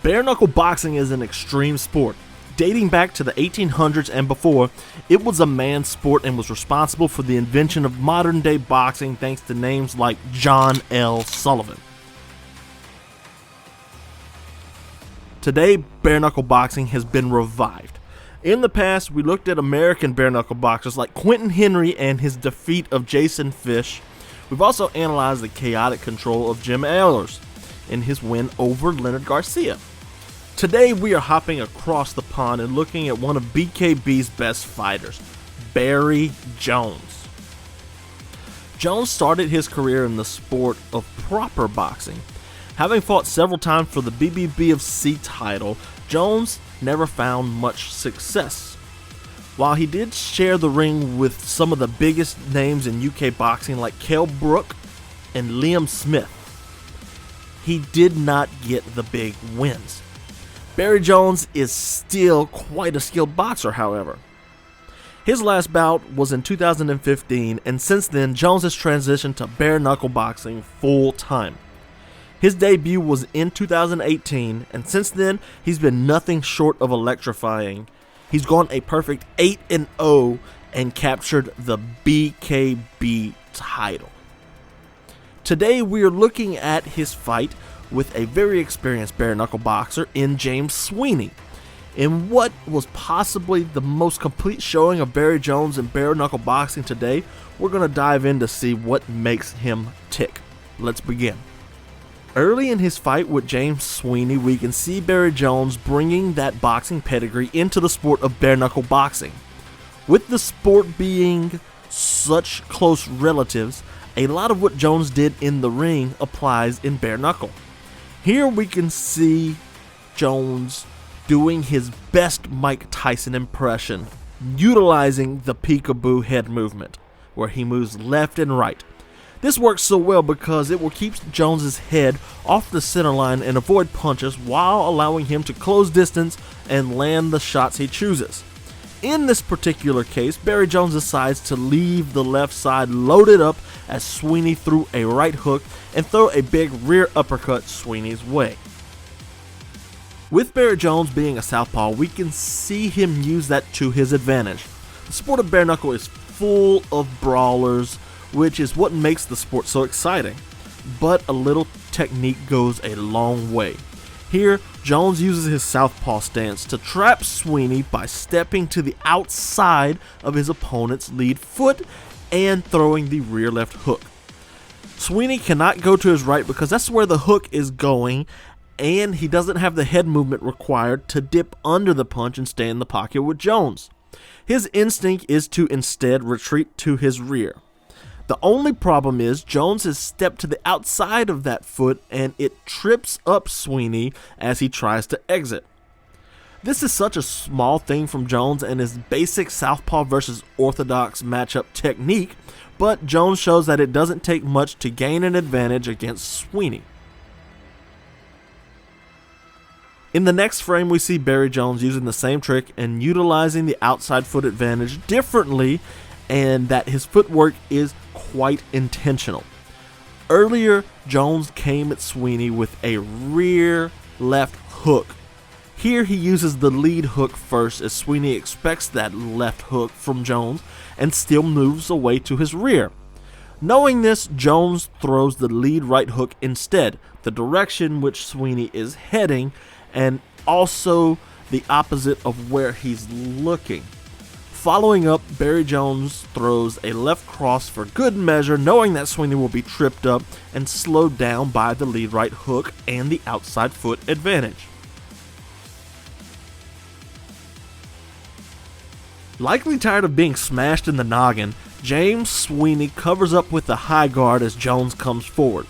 Bare knuckle boxing is an extreme sport. Dating back to the 1800s and before, it was a man's sport and was responsible for the invention of modern day boxing thanks to names like John L. Sullivan. Today, bare knuckle boxing has been revived. In the past, we looked at American bare knuckle boxers like Quentin Henry and his defeat of Jason Fish. We've also analyzed the chaotic control of Jim Ehlers in his win over Leonard Garcia. Today we are hopping across the pond and looking at one of BKB's best fighters, Barrie Jones. Jones started his career in the sport of proper boxing. Having fought several times for the BBBFC title, Jones never found much success. While he did share the ring with some of the biggest names in UK boxing like Kell Brook and Liam Smith, he did not get the big wins. Barrie Jones is still quite a skilled boxer, however. His last bout was in 2015, and since then, Jones has transitioned to bare knuckle boxing full time. His debut was in 2018, and since then, he's been nothing short of electrifying. He's gone a perfect 8-0 and captured the BKB title. Today we are looking at his fight with a very experienced bare knuckle boxer in James Sweeney. In what was possibly the most complete showing of Barrie Jones in bare knuckle boxing today, we're going to dive in to see what makes him tick. Let's begin. Early in his fight with James Sweeney, we can see Barrie Jones bringing that boxing pedigree into the sport of bare knuckle boxing. With the sport being such close relatives, a lot of what Jones did in the ring applies in bare knuckle. Here we can see Jones doing his best Mike Tyson impression, utilizing the peekaboo head movement, where he moves left and right. This works so well because it will keep Jones's head off the center line and avoid punches while allowing him to close distance and land the shots he chooses. In this particular case, Barrie Jones decides to leave the left side loaded up as Sweeney threw a right hook and throw a big rear uppercut Sweeney's way. With Barrie Jones being a southpaw, we can see him use that to his advantage. The sport of bare knuckle is full of brawlers, which is what makes the sport so exciting. But a little technique goes a long way. Here, Jones uses his southpaw stance to trap Sweeney by stepping to the outside of his opponent's lead foot and throwing the rear left hook. Sweeney cannot go to his right because that's where the hook is going, and he doesn't have the head movement required to dip under the punch and stay in the pocket with Jones. His instinct is to instead retreat to his rear. The only problem is Jones has stepped to the outside of that foot and it trips up Sweeney as he tries to exit. This is such a small thing from Jones and his basic southpaw versus orthodox matchup technique, but Jones shows that it doesn't take much to gain an advantage against Sweeney. In the next frame, we see Barrie Jones using the same trick and utilizing the outside foot advantage differently, and that his footwork is quite intentional. Earlier, Jones came at Sweeney with a rear left hook. Here he uses the lead hook first as Sweeney expects that left hook from Jones and still moves away to his rear. Knowing this, Jones throws the lead right hook instead, the direction which Sweeney is heading and also the opposite of where he's looking. Following up, Barrie Jones throws a left cross for good measure, knowing that Sweeney will be tripped up and slowed down by the lead right hook and the outside foot advantage. Likely tired of being smashed in the noggin, James Sweeney covers up with the high guard as Jones comes forward.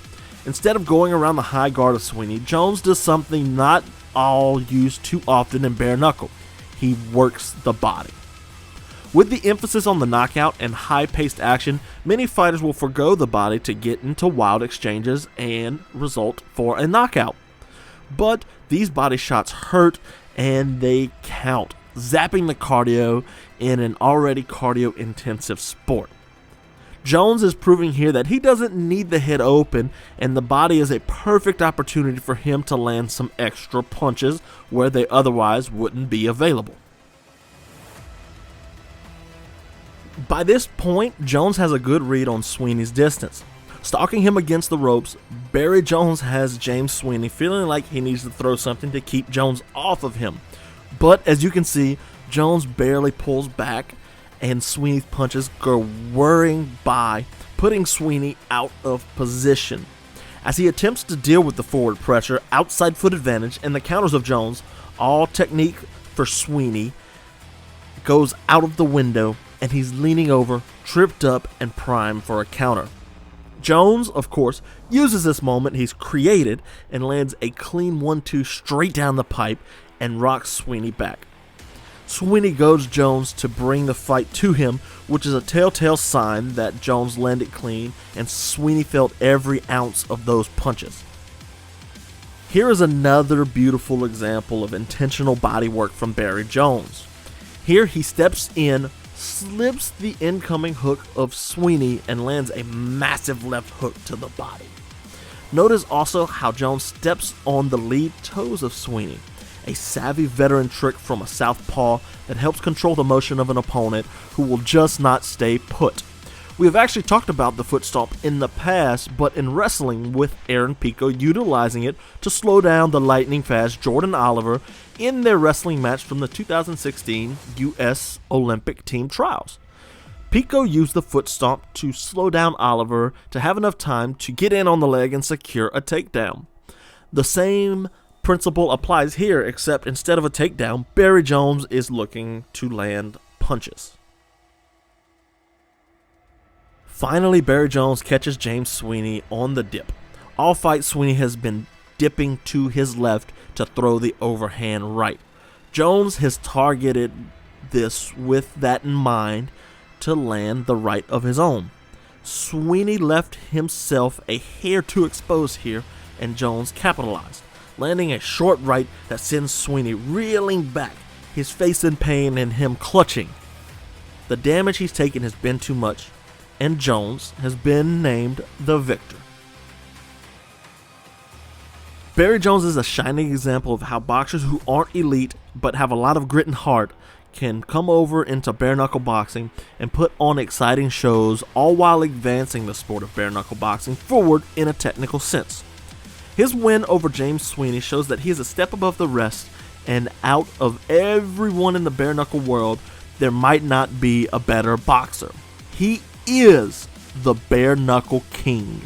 Instead of going around the high guard of Sweeney, Jones does something not all used too often in bare knuckle. He works the body. With the emphasis on the knockout and high-paced action, many fighters will forgo the body to get into wild exchanges and result for a knockout. But these body shots hurt and they count, zapping the cardio in an already cardio-intensive sport. Jones is proving here that he doesn't need the head open, and the body is a perfect opportunity for him to land some extra punches where they otherwise wouldn't be available. By this point, Jones has a good read on Sweeney's distance. Stalking him against the ropes, Barrie Jones has James Sweeney feeling like he needs to throw something to keep Jones off of him. But as you can see, Jones barely pulls back, and Sweeney's punches go whirring by, putting Sweeney out of position. As he attempts to deal with the forward pressure, outside foot advantage, and the counters of Jones, all technique for Sweeney goes out of the window, and he's leaning over, tripped up, and primed for a counter. Jones, of course, uses this moment he's created and lands a clean 1-2 straight down the pipe and rocks Sweeney back. Sweeney goads Jones to bring the fight to him, which is a telltale sign that Jones landed clean and Sweeney felt every ounce of those punches. Here is another beautiful example of intentional body work from Barrie Jones. Here he steps in, slips the incoming hook of Sweeney, and lands a massive left hook to the body. Notice also how Jones steps on the lead toes of Sweeney, a savvy veteran trick from a southpaw that helps control the motion of an opponent who will just not stay put. We have actually talked about the foot stomp in the past, but in wrestling with Aaron Pico utilizing it to slow down the lightning fast Jordan Oliver in their wrestling match from the 2016 U.S. Olympic team trials. Pico used the foot stomp to slow down Oliver to have enough time to get in on the leg and secure a takedown. The same principle applies here, except instead of a takedown, Barrie Jones is looking to land punches. Finally, Barrie Jones catches James Sweeney on the dip. All fight, Sweeney has been dipping to his left to throw the overhand right. Jones has targeted this with that in mind to land the right of his own. Sweeney left himself a hair too exposed here, and Jones capitalized, landing a short right that sends Sweeney reeling back, his face in pain and him clutching. The damage he's taken has been too much, and Jones has been named the victor. Barrie Jones is a shining example of how boxers who aren't elite but have a lot of grit and heart can come over into bare knuckle boxing and put on exciting shows, all while advancing the sport of bare knuckle boxing forward in a technical sense. His win over James Sweeney shows that he is a step above the rest, and out of everyone in the bare knuckle world, there might not be a better boxer. He is the bare knuckle king.